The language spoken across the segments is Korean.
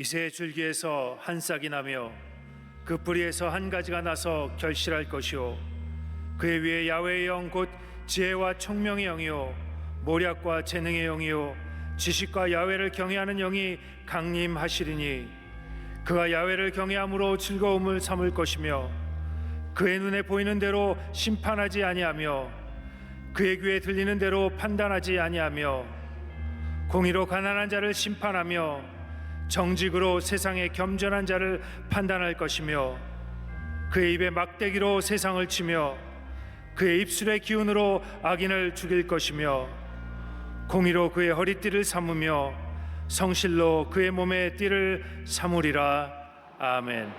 이새 줄기에서 한 싹이 나며 그 뿌리에서 한 가지가 나서 결실할 것이요 그의 위에 야훼의 영 곧 지혜와 총명의 영이요 모략과 재능의 영이요 지식과 야훼를 경외하는 영이 강림하시리니 그가 야훼를 경외함으로 즐거움을 삼을 것이며 그의 눈에 보이는 대로 심판하지 아니하며 그의 귀에 들리는 대로 판단하지 아니하며 공의로 가난한 자를 심판하며 정직으로 세상의 겸손한 자를 판단할 것이며 그의 입에 막대기로 세상을 치며 그의 입술의 기운으로 악인을 죽일 것이며 공의로 그의 허리띠를 삼으며 성실로 그의 몸의 띠를 삼으리라. 아멘.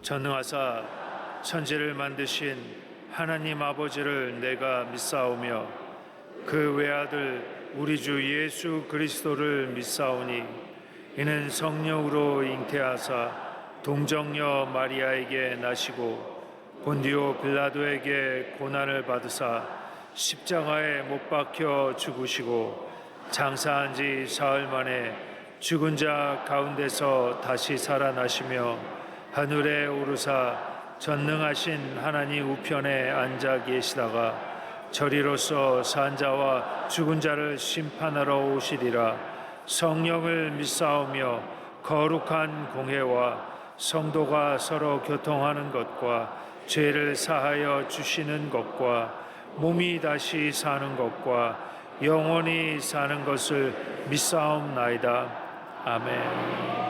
전능하사 천지를 만드신 하나님 아버지를 내가 믿사오며 그 외아들 우리 주 예수 그리스도를 믿사오니 이는 성령으로 잉태하사 동정녀 마리아에게 나시고 본디오 빌라도에게 고난을 받으사 십자가에 못 박혀 죽으시고 장사한 지 사흘 만에 죽은 자 가운데서 다시 살아나시며 하늘에 오르사 전능하신 하나님 우편에 앉아 계시다가 저리로서 산자와 죽은 자를 심판하러 오시리라. 성령을 믿사오며 거룩한 공회와 성도가 서로 교통하는 것과 죄를 사하여 주시는 것과 몸이 다시 사는 것과 영원히 사는 것을 믿사옵나이다. 아멘.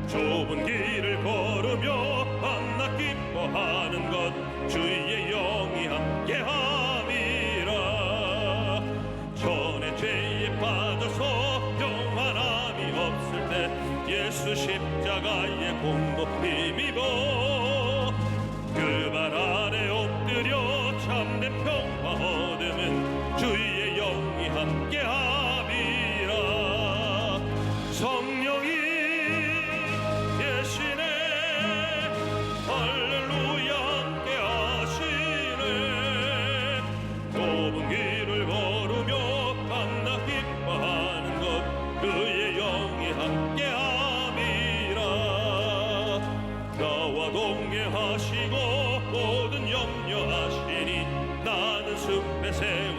좁은 길을 걸으며 밤낮 기뻐하는 것 주의 영이 함께함이라. 전에 죄에 빠져서 평안함이 없을 때 예수 십자가의 공로 힘입어 그 발 아래 엎드려 참된 평화 얻으면 주의 영이 함께함이라. 성령이 계시네 할렐루야 함께하시네.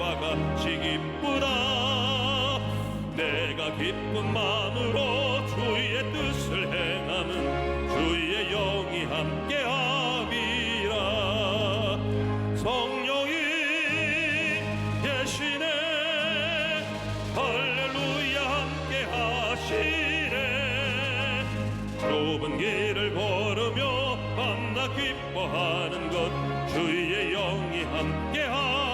다 같이 기쁘다. 내가 기쁜 마음으로 주의 뜻을 행하는 주의 영이 함께함이라. 성령이 계시네. 할렐루야 함께하시네. 좁은 길을 걸으며 만나 기뻐하는 것 주의 영이 함께함이라.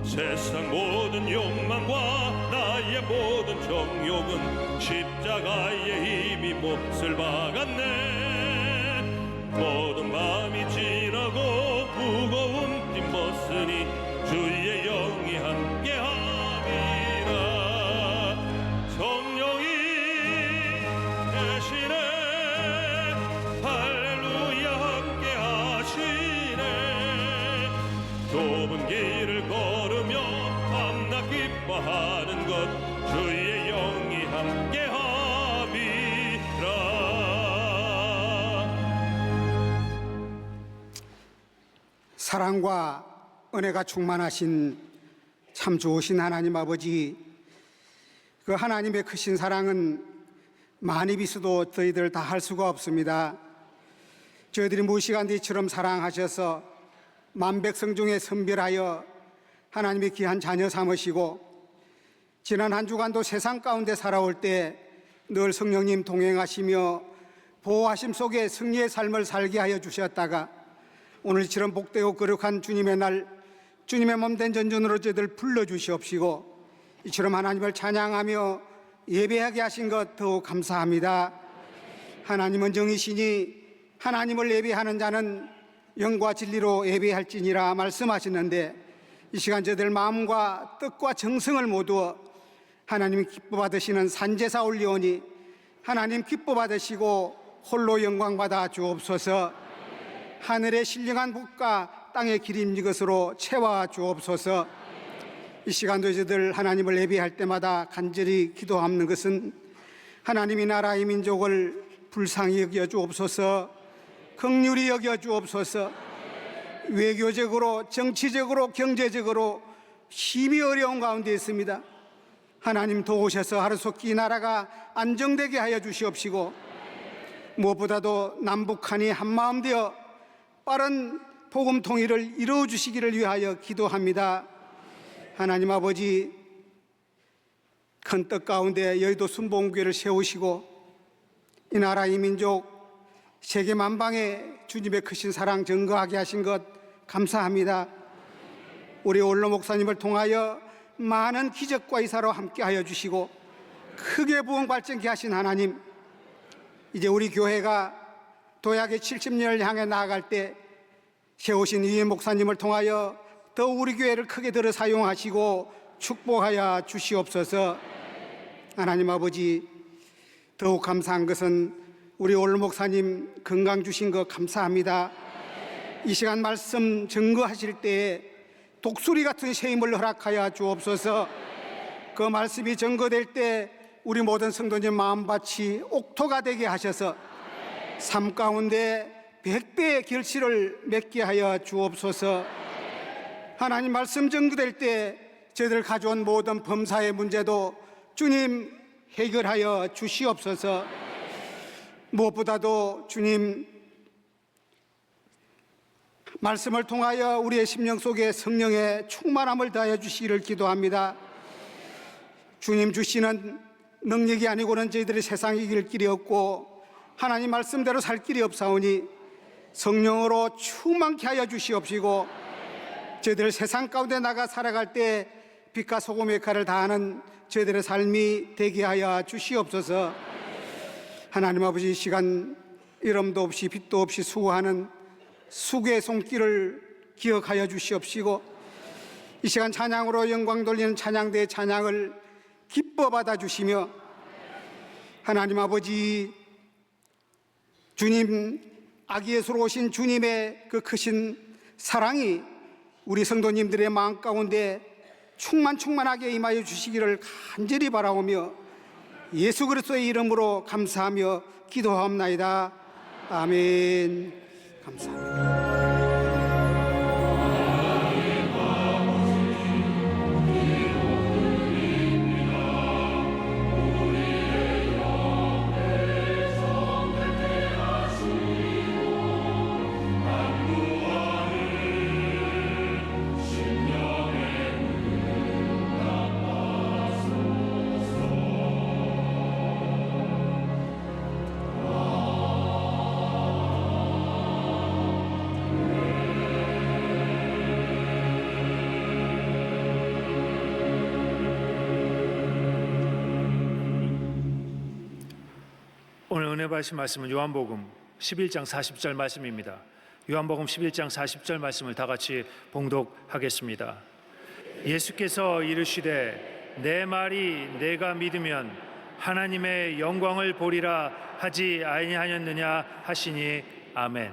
세상 모든 욕망과 나의 모든 정욕은 십자가에 이미 몫을 박았네. 모든 마음이 지나고 무거운 짐 벗으니 주의 영이 함께함이라. 성령이 계시네. 할렐루야 함께하시네. 좁은 길을 걸으며 밤낮 기뻐하는 것 주의 영이 함께함이라. 사랑과 은혜가 충만하신 참 좋으신 하나님 아버지, 그 하나님의 크신 사랑은 많이 비서도 저희들 다 할 수가 없습니다. 저희들이 무시간뒤처럼 사랑하셔서 만백성 중에 선별하여 하나님의 귀한 자녀 삼으시고, 지난 한 주간도 세상 가운데 살아올 때 늘 성령님 동행하시며 보호하심 속에 승리의 삶을 살게 하여 주셨다가 오늘처럼 복되고 거룩한 주님의 날, 주님의 몸된 전전으로 저희들 불러주시옵시고, 이처럼 하나님을 찬양하며 예배하게 하신 것 더욱 감사합니다. 하나님은 정이시니 하나님을 예배하는 자는 영과 진리로 예배할지니라 말씀하시는데, 이 시간 저희들 마음과 뜻과 정성을 모두 하나님 기뻐 받으시는 산제사 올리오니 하나님 기뻐 받으시고 홀로 영광 받아 주옵소서. 하늘의 신령한 복과 땅의 기름진 것으로 채워 주옵소서. 이 시간도 저희들 하나님을 예배할 때마다 간절히 기도하는 것은 하나님이 나라의 민족을 불쌍히 여겨 주옵소서, 긍휼히 여겨 주옵소서. 외교적으로, 정치적으로, 경제적으로 힘이 어려운 가운데 있습니다. 하나님 도우셔서 하루속히 이 나라가 안정되게 하여 주시옵시고, 무엇보다도 남북한이 한마음 되어 빠른 복음 통일을 이루어 주시기를 위하여 기도합니다. 하나님 아버지, 큰 뜻 가운데 여의도 순복음교회를 세우시고 이 나라 이 민족 세계 만방에 주님의 크신 사랑 증거하게 하신 것 감사합니다. 우리 올로 목사님을 통하여 많은 기적과 이사로 함께하여 주시고 크게 부흥 발전케 하신 하나님, 이제 우리 교회가 도약의 70년을 향해 나아갈 때 세우신 이해 목사님을 통하여 더 우리 교회를 크게 들어 사용하시고 축복하여 주시옵소서. 하나님 아버지, 더욱 감사한 것은 우리 올 목사님 건강 주신 것 감사합니다. 이 시간 말씀 증거하실 때에 독수리 같은 새 힘을 허락하여 주옵소서. 그 말씀이 증거될 때 우리 모든 성도님 마음밭이 옥토가 되게 하셔서 삶 가운데 100배의 결실을 맺게 하여 주옵소서. 하나님 말씀 증거될 때 저희들 가져온 모든 범사의 문제도 주님 해결하여 주시옵소서. 무엇보다도 주님 말씀을 통하여 우리의 심령 속에 성령의 충만함을 더하여 주시기를 기도합니다. 주님 주시는 능력이 아니고는 저희들이 세상 이길 길이 없고 하나님 말씀대로 살 길이 없사오니 성령으로 충만케 하여 주시옵시고, 저희들 세상 가운데 나가 살아갈 때 빛과 소금의 역할을 다하는 저희들의 삶이 되게 하여 주시옵소서. 하나님 아버지, 이 시간 이름도 없이 빛도 없이 수고하는 수고의 손길을 기억하여 주시옵시고, 이 시간 찬양으로 영광 돌리는 찬양대의 찬양을 기뻐 받아주시며, 하나님 아버지, 주님 아기 예수로 오신 주님의 그 크신 사랑이 우리 성도님들의 마음 가운데 충만하게 임하여 주시기를 간절히 바라오며 예수 그리스도의 이름으로 감사하며 기도하옵나이다. 아멘. 감사합니다. 오늘 은혜 받으신 말씀은 요한복음 11장 40절 말씀입니다. 요한복음 11장 40절 말씀을 다 같이 봉독하겠습니다. 예수께서 이르시되 내 말이 내가 믿으면 하나님의 영광을 보리라 하지 아니하였느냐 하시니 아멘.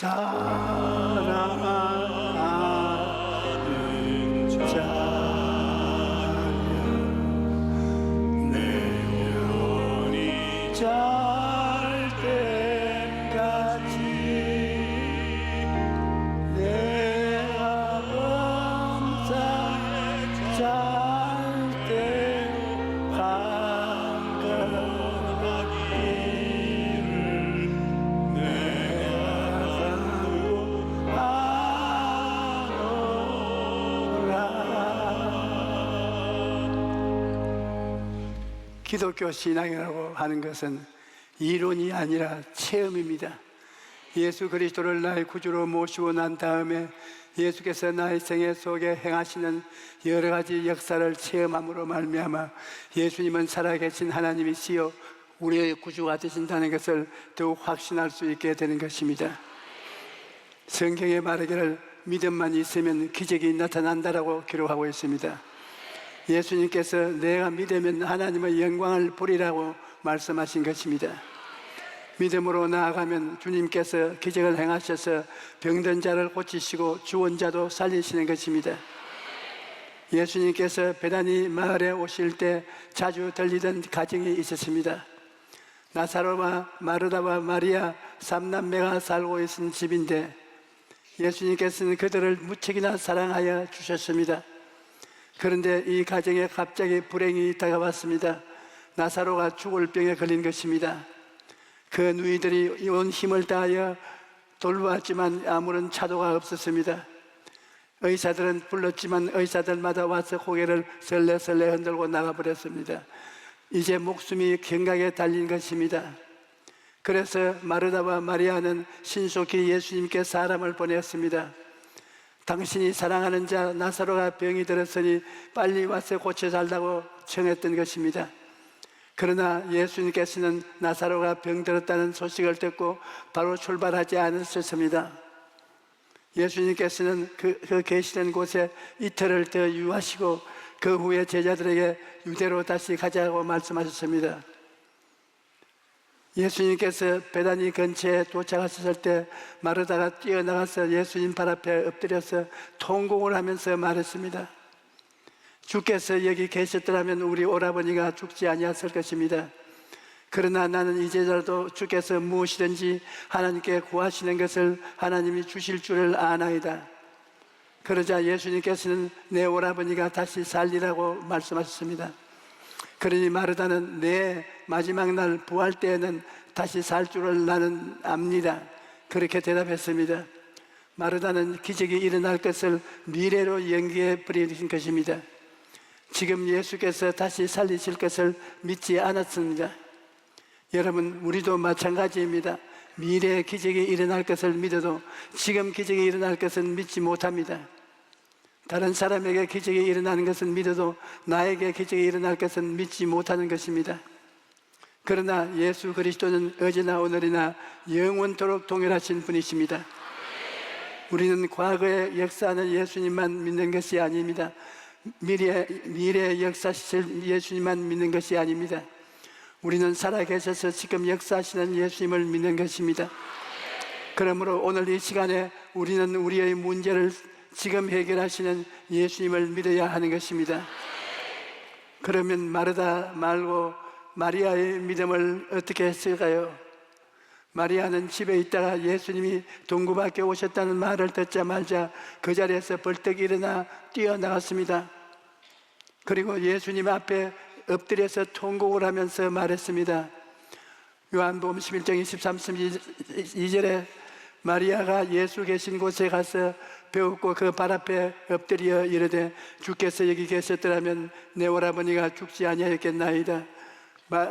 사랑하는 자여 내 영혼이 잘 때까지 내 아버지 잘때 반가 기독교 신앙이라고 하는 것은 이론이 아니라 체험입니다. 예수 그리스도를 나의 구주로 모시고 난 다음에 예수께서 나의 생애 속에 행하시는 여러 가지 역사를 체험함으로 말미암아 예수님은 살아계신 하나님이시여 우리의 구주가 되신다는 것을 더욱 확신할 수 있게 되는 것입니다. 성경에 말하기를 믿음만 있으면 기적이 나타난다라고 기록하고 있습니다. 예수님께서 내가 믿으면 하나님의 영광을 보리라고 말씀하신 것입니다. 믿음으로 나아가면 주님께서 기적을 행하셔서 병든 자를 고치시고 죽은 자도 살리시는 것입니다. 예수님께서 베다니 마을에 오실 때 자주 들리던 가정이 있었습니다. 나사로와 마르다와 마리아 삼남매가 살고 있는 집인데 예수님께서는 그들을 무척이나 사랑하여 주셨습니다. 그런데 이 가정에 갑자기 불행이 다가왔습니다. 나사로가 죽을 병에 걸린 것입니다. 그 누이들이 온 힘을 다하여 돌보았지만 아무런 차도가 없었습니다. 의사들은 불렀지만 의사들마다 와서 고개를 설레설레 흔들고 나가버렸습니다. 이제 목숨이 경각에 달린 것입니다. 그래서 마르다와 마리아는 신속히 예수님께 사람을 보냈습니다. 당신이 사랑하는 자 나사로가 병이 들었으니 빨리 와서 고쳐 달라고 청했던 것입니다. 그러나 예수님께서는 나사로가 병들었다는 소식을 듣고 바로 출발하지 않으셨습니다. 예수님께서는 그 계시는 곳에 이틀을 더 유하시고 그 후에 제자들에게 유대로 다시 가자고 말씀하셨습니다. 예수님께서 베다니 근처에 도착하셨을 때 마르다가 뛰어나가서 예수님 발 앞에 엎드려서 통곡을 하면서 말했습니다. 주께서 여기 계셨더라면 우리 오라버니가 죽지 아니했을 것입니다. 그러나 나는 이제라도 주께서 무엇이든지 하나님께 구하시는 것을 하나님이 주실 줄을 아나이다. 그러자 예수님께서는 내 오라버니가 다시 살리라고 말씀하셨습니다. 그러니 마르다는 내 마지막 날 부활 때에는 다시 살 줄을 나는 압니다. 그렇게 대답했습니다. 마르다는 기적이 일어날 것을 미래로 연기해 버리신 것입니다. 지금 예수께서 다시 살리실 것을 믿지 않았습니다. 여러분, 우리도 마찬가지입니다. 미래에 기적이 일어날 것을 믿어도 지금 기적이 일어날 것은 믿지 못합니다. 다른 사람에게 기적이 일어나는 것은 믿어도 나에게 기적이 일어날 것은 믿지 못하는 것입니다. 그러나 예수 그리스도는 어제나 오늘이나 영원토록 동일하신 분이십니다. 우리는 과거의 역사하는 예수님만 믿는 것이 아닙니다. 미래의 역사하실 예수님만 믿는 것이 아닙니다. 우리는 살아계셔서 지금 역사하시는 예수님을 믿는 것입니다. 그러므로 오늘 이 시간에 우리는 우리의 문제를 지금 해결하시는 예수님을 믿어야 하는 것입니다. 그러면 마르다 말고 마리아의 믿음을 어떻게 했을까요? 마리아는 집에 있다가 예수님이 동구 밖에 오셨다는 말을 듣자마자 그 자리에서 벌떡 일어나 뛰어나갔습니다. 그리고 예수님 앞에 엎드려서 통곡을 하면서 말했습니다. 요한복음 11장 23-22절에 마리아가 예수 계신 곳에 가서 배웠고 그 발 앞에 엎드려 이르되 주께서 여기 계셨더라면 내 오라버니가 죽지 아니하였겠나이다.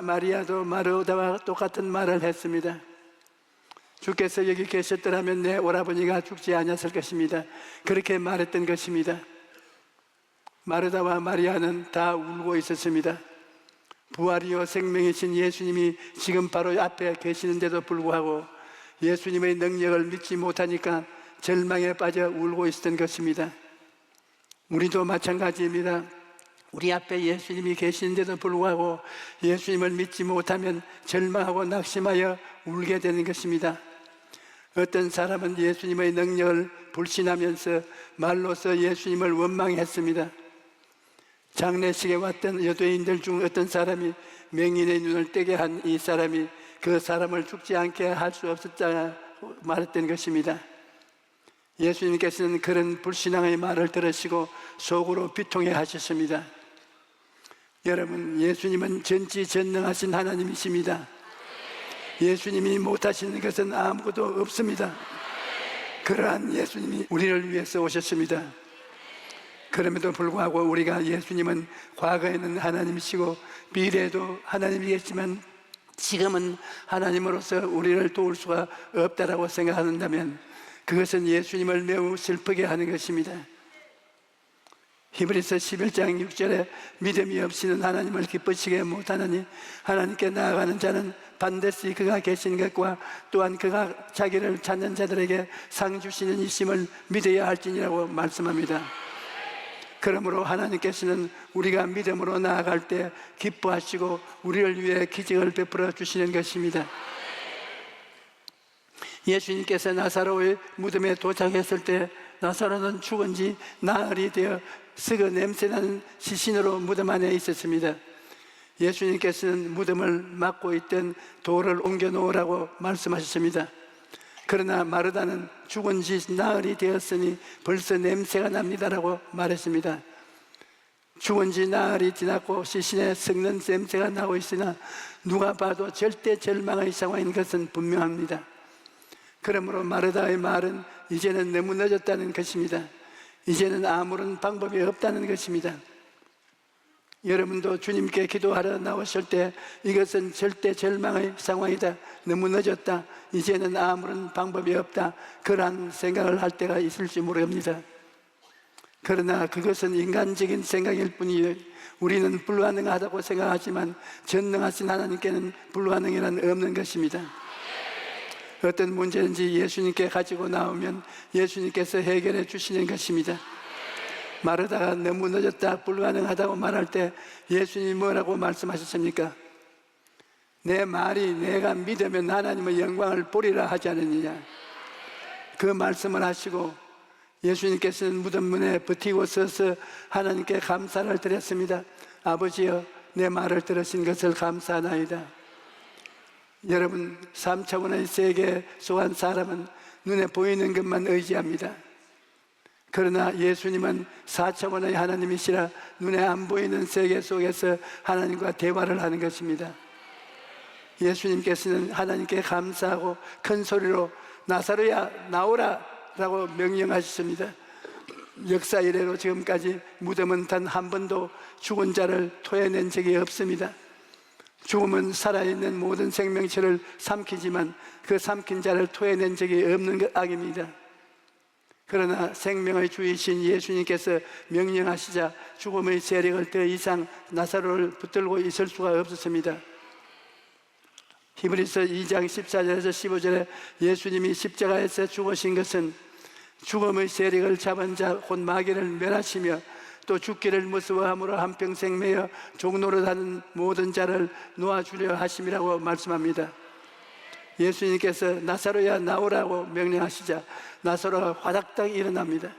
마리아도 마르다와 똑같은 말을 했습니다. 주께서 여기 계셨더라면 내 오라버니가 죽지 아니했을 것입니다. 그렇게 말했던 것입니다. 마르다와 마리아는 다 울고 있었습니다. 부활이요 생명이신 예수님이 지금 바로 앞에 계시는데도 불구하고 예수님의 능력을 믿지 못하니까 절망에 빠져 울고 있었던 것입니다. 우리도 마찬가지입니다. 우리 앞에 예수님이 계시는데도 불구하고 예수님을 믿지 못하면 절망하고 낙심하여 울게 되는 것입니다. 어떤 사람은 예수님의 능력을 불신하면서 말로써 예수님을 원망했습니다. 장례식에 왔던 여도인들 중 어떤 사람이 맹인의 눈을 뜨게 한 이 사람이 그 사람을 죽지 않게 할 수 없었다 말했던 것입니다. 예수님께서는 그런 불신앙의 말을 들으시고 속으로 비통해 하셨습니다. 여러분, 예수님은 전지전능하신 하나님이십니다. 예수님이 못하시는 것은 아무것도 없습니다. 그러한 예수님이 우리를 위해서 오셨습니다. 그럼에도 불구하고 우리가 예수님은 과거에는 하나님이시고 미래에도 하나님이겠지만 지금은 하나님으로서 우리를 도울 수가 없다라고 생각한다면 그것은 예수님을 매우 슬프게 하는 것입니다. 히브리서 11장 6절에 믿음이 없이는 하나님을 기쁘시게 못하느니 하나님께 나아가는 자는 반드시 그가 계신 것과 또한 그가 자기를 찾는 자들에게 상 주시는 이심을 믿어야 할지니라고 말씀합니다. 그러므로 하나님께서는 우리가 믿음으로 나아갈 때 기뻐하시고 우리를 위해 기적을 베풀어 주시는 것입니다. 예수님께서 나사로의 무덤에 도착했을 때 나사로는 죽은 지 나흘이 되어 썩어 냄새나는 시신으로 무덤 안에 있었습니다. 예수님께서는 무덤을 막고 있던 돌을 옮겨 놓으라고 말씀하셨습니다. 그러나 마르다는 죽은 지 나흘이 되었으니 벌써 냄새가 납니다라고 말했습니다. 죽은 지 나흘이 지났고 시신에 썩는 냄새가 나고 있으나 누가 봐도 절대 절망의 상황인 것은 분명합니다. 그러므로 마르다의 말은 이제는 너무 늦었다는 것입니다. 이제는 아무런 방법이 없다는 것입니다. 여러분도 주님께 기도하러 나오실 때 이것은 절대 절망의 상황이다, 너무 늦었다, 이제는 아무런 방법이 없다, 그러한 생각을 할 때가 있을지 모릅니다. 그러나 그것은 인간적인 생각일 뿐이에요. 우리는 불가능하다고 생각하지만 전능하신 하나님께는 불가능이란 없는 것입니다. 어떤 문제인지 예수님께 가지고 나오면 예수님께서 해결해 주시는 것입니다. 마르다가 너무 늦었다, 불가능하다고 말할 때 예수님이 뭐라고 말씀하셨습니까? 내 말이 내가 믿으면 하나님의 영광을 보리라 하지 않느냐. 그 말씀을 하시고 예수님께서는 무덤 문에 버티고 서서 하나님께 감사를 드렸습니다. 아버지여, 내 말을 들으신 것을 감사하나이다. 여러분, 3차원의 세계 속한 사람은 눈에 보이는 것만 의지합니다. 그러나 예수님은 4차원의 하나님이시라 눈에 안 보이는 세계 속에서 하나님과 대화를 하는 것입니다. 예수님께서는 하나님께 감사하고 큰 소리로 나사로야 나오라 라고 명령하셨습니다. 역사 이래로 지금까지 무덤은 단 한 번도 죽은 자를 토해낸 적이 없습니다. 죽음은 살아있는 모든 생명체를 삼키지만 그 삼킨 자를 토해낸 적이 없는 악입니다. 그러나 생명의 주이신 예수님께서 명령하시자 죽음의 세력을 더 이상 나사로를 붙들고 있을 수가 없었습니다. 히브리서 2장 14절에서 15절에 예수님이 십자가에서 죽으신 것은 죽음의 세력을 잡은 자 곧 마귀를 멸하시며 또 죽기를 무서워함으로 한평생 매여 종노릇하는 모든 자를 놓아주려 하심이라고 말씀합니다. 예수님께서 나사로야 나오라고 명령하시자 나사로가 화닥닥 일어납니다.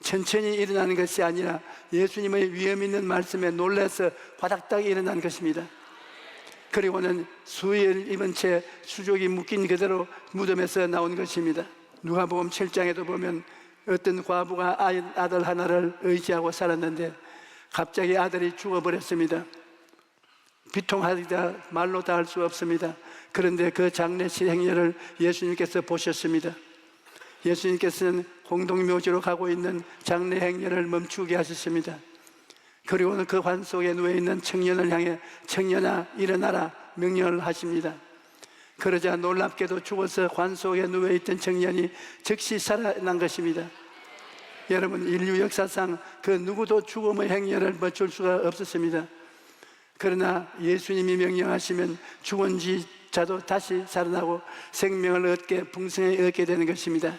천천히 일어나는 것이 아니라 예수님의 위험 있는 말씀에 놀라서 화닥닥 일어난 것입니다. 그리고는 수의를 입은 채 수족이 묶인 그대로 무덤에서 나온 것입니다. 누가복음 7장에도 보면 어떤 과부가 아들 하나를 의지하고 살았는데 갑자기 아들이 죽어버렸습니다. 비통하다 말로 다 할 수 없습니다. 그런데 그 장례식 행렬을 예수님께서 보셨습니다. 예수님께서는 공동묘지로 가고 있는 장례 행렬을 멈추게 하셨습니다. 그리고는 그 관 속에 누워있는 청년을 향해 청년아 일어나라 명령을 하십니다. 그러자 놀랍게도 죽어서 관 속에 누워있던 청년이 즉시 살아난 것입니다. 여러분, 인류 역사상 그 누구도 죽음의 행렬을 멈출 수가 없었습니다. 그러나 예수님이 명령하시면 죽은 자도 다시 살아나고 생명을 얻게 풍성히 얻게 되는 것입니다.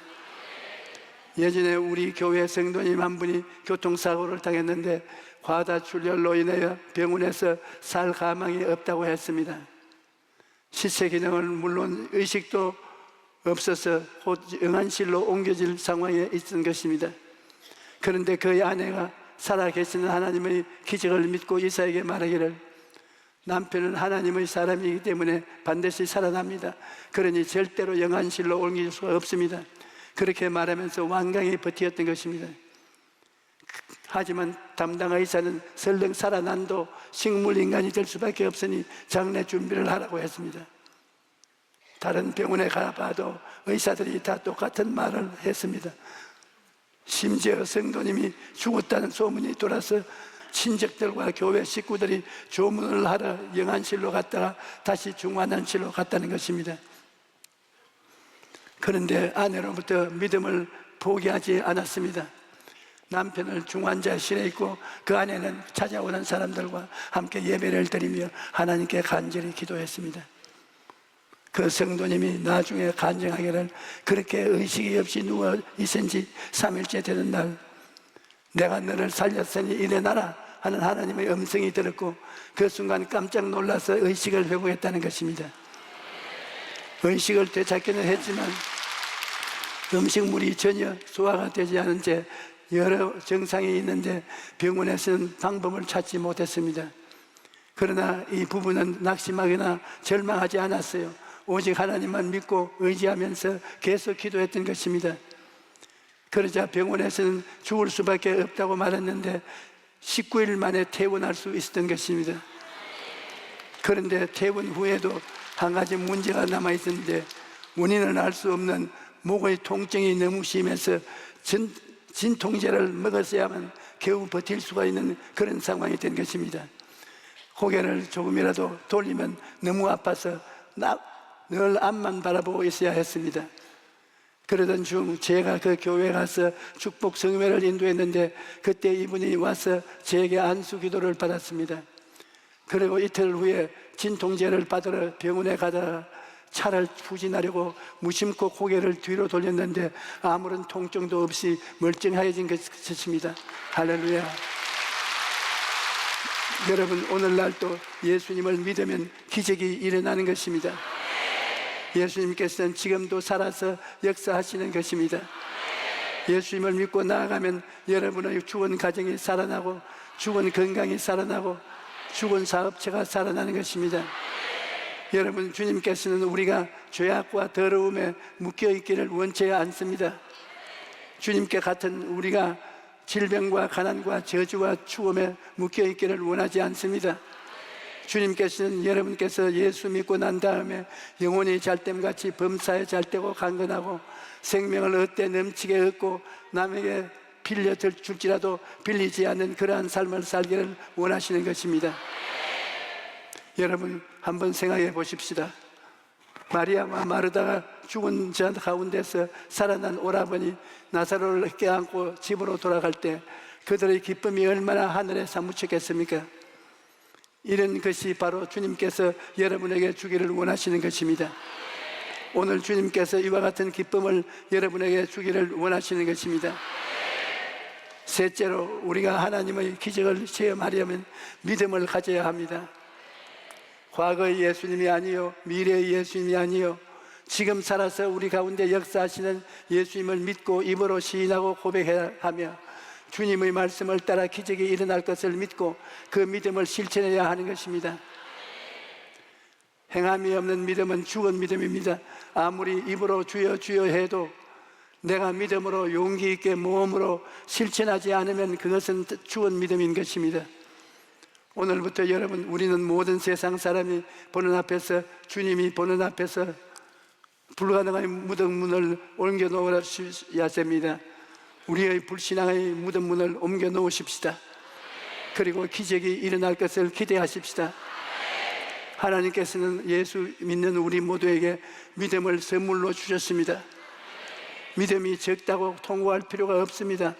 예전에 우리 교회 성도님 한 분이 교통사고를 당했는데 과다출혈로 인하여 병원에서 살 가망이 없다고 했습니다. 시체 기능은 물론 의식도 없어서 곧 응안실로 옮겨질 상황에 있던 것입니다. 그런데 그의 아내가 살아계시는 하나님의 기적을 믿고 이사에게 말하기를 남편은 하나님의 사람이기 때문에 반드시 살아납니다. 그러니 절대로 영안실로 옮길 수가 없습니다. 그렇게 말하면서 완강히 버티었던 것입니다. 하지만 담당 의사는 설령 살아난도 식물인간이 될 수밖에 없으니 장례 준비를 하라고 했습니다. 다른 병원에 가봐도 의사들이 다 똑같은 말을 했습니다. 심지어 성도님이 죽었다는 소문이 돌아서 친척들과 교회 식구들이 조문을 하러 영안실로 갔다가 다시 중환환실로 갔다는 것입니다. 그런데 아내로부터 믿음을 포기하지 않았습니다. 남편을 중환자실에 있고 그 안에는 찾아오는 사람들과 함께 예배를 드리며 하나님께 간절히 기도했습니다. 그 성도님이 나중에 간증하기를 그렇게 의식이 없이 누워 있은 지 3일째 되는 날, 내가 너를 살렸으니 일어나라 하는 하나님의 음성이 들었고 그 순간 깜짝 놀라서 의식을 회복했다는 것입니다. 의식을 되찾기는 했지만 음식물이 전혀 소화가 되지 않은 채 여러 증상이 있는데 병원에서는 방법을 찾지 못했습니다. 그러나 이 부부는 낙심하거나 절망하지 않았어요. 오직 하나님만 믿고 의지하면서 계속 기도했던 것입니다. 그러자 병원에서는 죽을 수밖에 없다고 말했는데 19일 만에 퇴원할 수 있었던 것입니다. 그런데 퇴원 후에도 한 가지 문제가 남아있었는데 원인을 알 수 없는 목의 통증이 너무 심해서 진통제를 먹었어야만 겨우 버틸 수가 있는 그런 상황이 된 것입니다. 고개를 조금이라도 돌리면 너무 아파서 늘 앞만 바라보고 있어야 했습니다. 그러던 중 제가 그 교회에 가서 축복 성회를 인도했는데 그때 이분이 와서 제게 안수 기도를 받았습니다. 그리고 이틀 후에 진통제를 받으러 병원에 가다가 차를 후진하려고 무심코 고개를 뒤로 돌렸는데 아무런 통증도 없이 멀쩡해진 것입니다. 할렐루야. 여러분, 오늘날도 예수님을 믿으면 기적이 일어나는 것입니다. 예수님께서는 지금도 살아서 역사하시는 것입니다. 예수님을 믿고 나아가면 여러분의 죽은 가정이 살아나고 죽은 건강이 살아나고 죽은 사업체가 살아나는 것입니다. 여러분, 주님께서는 우리가 죄악과 더러움에 묶여있기를 원치 않습니다. 주님께 같은 우리가 질병과 가난과 저주와 추움에 묶여있기를 원하지 않습니다. 주님께서는 여러분께서 예수 믿고 난 다음에 영혼이 잘됨같이 범사에 잘되고 강건하고 생명을 얻되 넘치게 얻고 남에게 빌려 줄지라도 빌리지 않는 그러한 삶을 살기를 원하시는 것입니다. 여러분, 한번 생각해 보십시다. 마리아와 마르다가 죽은 자 가운데서 살아난 오라버니 나사로를 껴안고 집으로 돌아갈 때 그들의 기쁨이 얼마나 하늘에 사무쳤겠습니까? 이런 것이 바로 주님께서 여러분에게 주기를 원하시는 것입니다. 오늘 주님께서 이와 같은 기쁨을 여러분에게 주기를 원하시는 것입니다. 셋째로, 우리가 하나님의 기적을 체험하려면 믿음을 가져야 합니다. 과거의 예수님이 아니요, 미래의 예수님이 아니요, 지금 살아서 우리 가운데 역사하시는 예수님을 믿고 입으로 시인하고 고백하며 주님의 말씀을 따라 기적이 일어날 것을 믿고 그 믿음을 실천해야 하는 것입니다. 행함이 없는 믿음은 죽은 믿음입니다. 아무리 입으로 주여 주여 해도 내가 믿음으로 용기 있게 모험으로 실천하지 않으면 그것은 죽은 믿음인 것입니다. 오늘부터 여러분, 우리는 모든 세상 사람이 보는 앞에서, 주님이 보는 앞에서 불가능한 무덤문을 옮겨 놓으셔야 됩니다. 우리의 불신앙의 무덤문을 옮겨 놓으십시다. 그리고 기적이 일어날 것을 기대하십시다. 하나님께서는 예수 믿는 우리 모두에게 믿음을 선물로 주셨습니다. 믿음이 적다고 통고할 필요가 없습니다.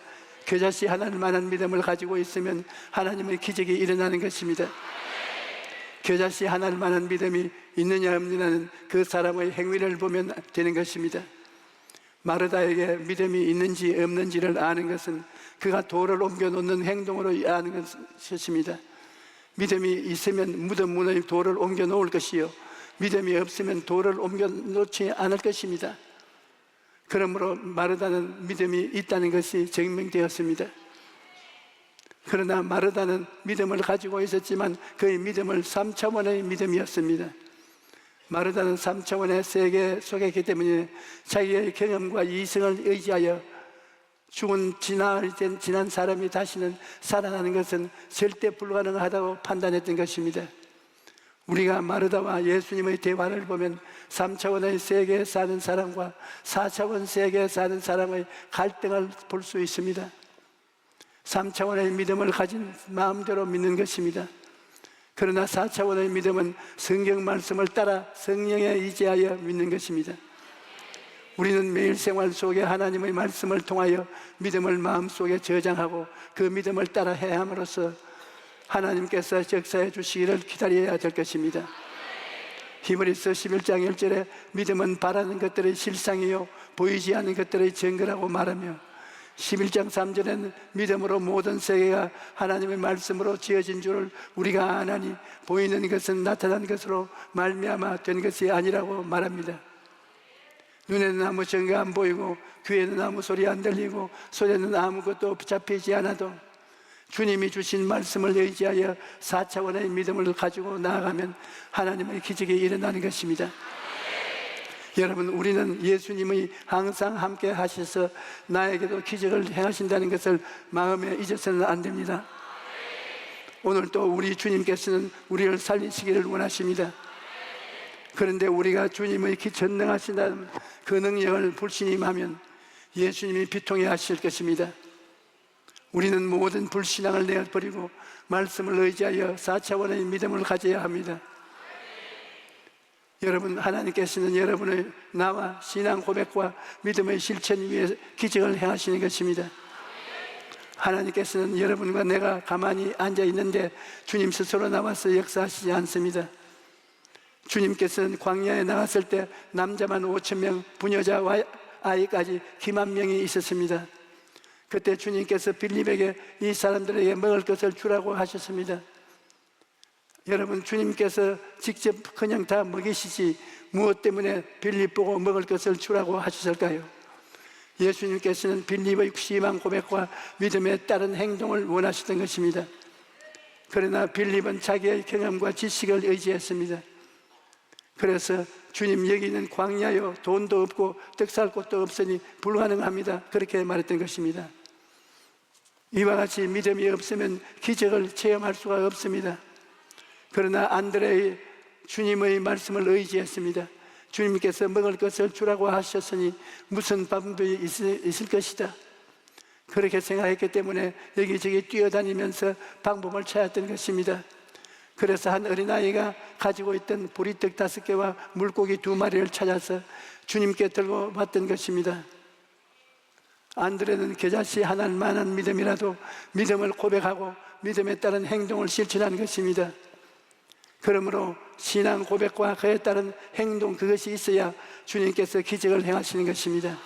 겨자씨 하나만한 믿음을 가지고 있으면 하나님의 기적이 일어나는 것입니다. 겨자씨 하나만한 믿음이 있느냐 없느냐는 그 사람의 행위를 보면 되는 것입니다. 마르다에게 믿음이 있는지 없는지를 아는 것은 그가 돌을 옮겨 놓는 행동으로 아는 것입니다. 믿음이 있으면 무덤 문에 돌을 옮겨 놓을 것이요, 믿음이 없으면 돌을 옮겨 놓지 않을 것입니다. 그러므로 마르다는 믿음이 있다는 것이 증명되었습니다. 그러나 마르다는 믿음을 가지고 있었지만 그의 믿음은 3차원의 믿음이었습니다. 마르다는 3차원의 세계 속에 있기 때문에 자기의 경험과 이성을 의지하여 죽은 지난 사람이 다시는 살아나는 것은 절대 불가능하다고 판단했던 것입니다. 우리가 마르다와 예수님의 대화를 보면 3차원의 세계에 사는 사람과 4차원 세계에 사는 사람의 갈등을 볼 수 있습니다. 3차원의 믿음을 가진 마음대로 믿는 것입니다. 그러나 4차원의 믿음은 성경 말씀을 따라 성령에 의지하여 믿는 것입니다. 우리는 매일 생활 속에 하나님의 말씀을 통하여 믿음을 마음속에 저장하고 그 믿음을 따라 해야 함으로써 하나님께서 역사해 주시기를 기다려야 될 것입니다. 히브리서 11장 1절에 믿음은 바라는 것들의 실상이요 보이지 않는 것들의 증거라고 말하며 11장 3절에는 믿음으로 모든 세계가 하나님의 말씀으로 지어진 줄을 우리가 아나니 보이는 것은 나타난 것으로 말미암아 된 것이 아니라고 말합니다. 눈에는 아무 증거 안 보이고 귀에는 아무 소리 안 들리고 손에는 아무것도 잡히지 않아도 주님이 주신 말씀을 의지하여 4차원의 믿음을 가지고 나아가면 하나님의 기적이 일어나는 것입니다. 여러분, 우리는 예수님이 항상 함께 하셔서 나에게도 기적을 행하신다는 것을 마음에 잊어서는 안 됩니다. 오늘 또 우리 주님께서는 우리를 살리시기를 원하십니다. 그런데 우리가 주님의 전능하신다는 그 능력을 불신임하면 예수님이 비통해 하실 것입니다. 우리는 모든 불신앙을 내어버리고 말씀을 의지하여 4차원의 믿음을 가져야 합니다. 여러분, 하나님께서는 여러분의 나와 신앙 고백과 믿음의 실천 위에 기적을 행하시는 것입니다. 하나님께서는 여러분과 내가 가만히 앉아 있는데 주님 스스로 나와서 역사하시지 않습니다. 주님께서는 광야에 나갔을 때 남자만 5,000명, 부녀자와 아이까지 기만 명이 있었습니다. 그때 주님께서 빌립에게 이 사람들에게 먹을 것을 주라고 하셨습니다. 여러분, 주님께서 직접 그냥 다 먹이시지 무엇 때문에 빌립 보고 먹을 것을 주라고 하셨을까요? 예수님께서는 빌립의 심한 고백과 믿음에 따른 행동을 원하시던 것입니다. 그러나 빌립은 자기의 경험과 지식을 의지했습니다. 그래서 주님, 여기는 광야요 돈도 없고 떡 살 곳도 없으니 불가능합니다, 그렇게 말했던 것입니다. 이와 같이 믿음이 없으면 기적을 체험할 수가 없습니다. 그러나 안드레의 주님의 말씀을 의지했습니다. 주님께서 먹을 것을 주라고 하셨으니 무슨 방법이 있을 것이다, 그렇게 생각했기 때문에 여기저기 뛰어다니면서 방법을 찾았던 것입니다. 그래서 한 어린아이가 가지고 있던 보리떡 5개와 물고기 2마리를 찾아서 주님께 들고 왔던 것입니다. 안드레는 겨자씨 하나만한 믿음이라도 믿음을 고백하고 믿음에 따른 행동을 실천한 것입니다. 그러므로 신앙 고백과 그에 따른 행동, 그것이 있어야 주님께서 기적을 행하시는 것입니다.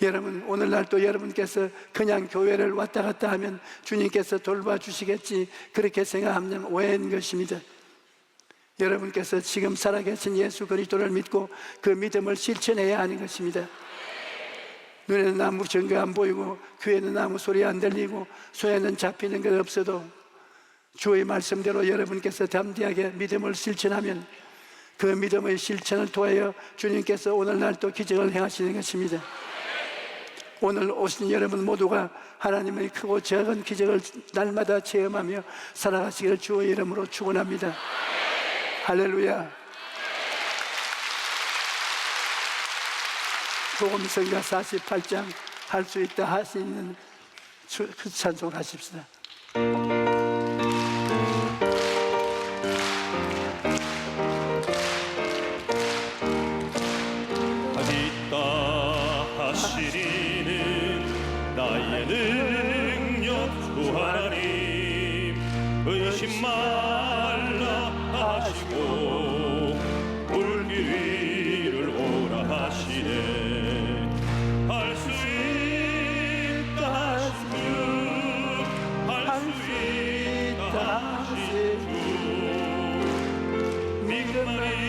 여러분, 오늘날 또 여러분께서 그냥 교회를 왔다 갔다 하면 주님께서 돌봐주시겠지, 그렇게 생각하면 오해인 것입니다. 여러분께서 지금 살아계신 예수 그리스도를 믿고 그 믿음을 실천해야 하는 것입니다. 눈에는 아무 증거 안 보이고 귀에는 아무 소리 안 들리고 손에는 잡히는 것 없어도 주의 말씀대로 여러분께서 담대하게 믿음을 실천하면 그 믿음의 실천을 통하여 주님께서 오늘날 또 기적을 행하시는 것입니다. 오늘 오신 여러분 모두가 하나님의 크고 작은 기적을 날마다 체험하며 살아가시기를 주의 이름으로 축원합니다. 할렐루야. 복음성가 48장 할 수 있다 하시는 그 찬송을 하십시다. 나의 능력 주 하나님, 의심 말라 하시고 불길 위를 오라 하시네. 할 수 있다 하시면 할 수 있다 하신 주, 믿음만이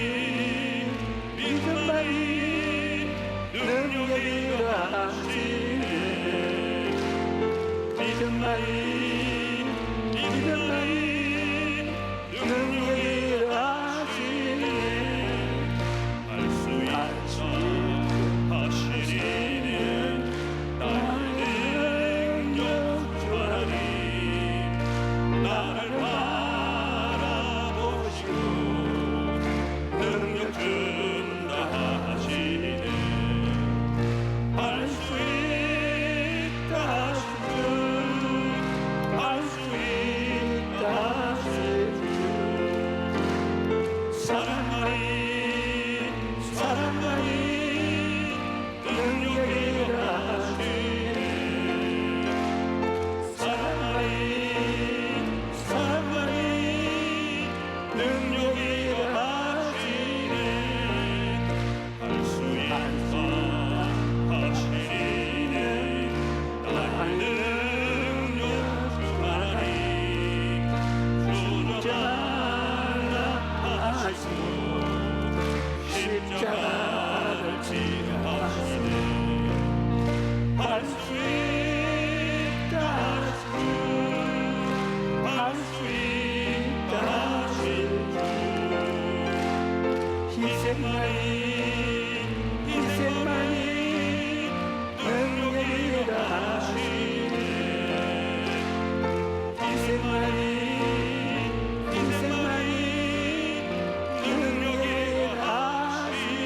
능력이라 하시네. 믿음만이 능력이라 하시네. 할 수 있다 하시리는 나의 능력 주 하나님, 나를 바라보시고 희생만이 능력이라 하시네. 희생만이 능력이라 하시네.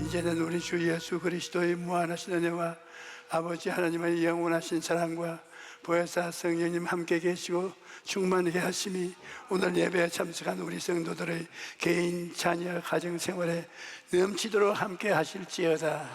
이제는 우리 주 예수 그리스도의 무한하신 은혜와 아버지 하나님의 영원하신 사랑과 보혜사 성령님 함께 계시고 충만하게 하심이 오늘 예배에 참석한 우리 성도들의 개인, 자녀, 가정 생활에 넘치도록 함께 하실지어다.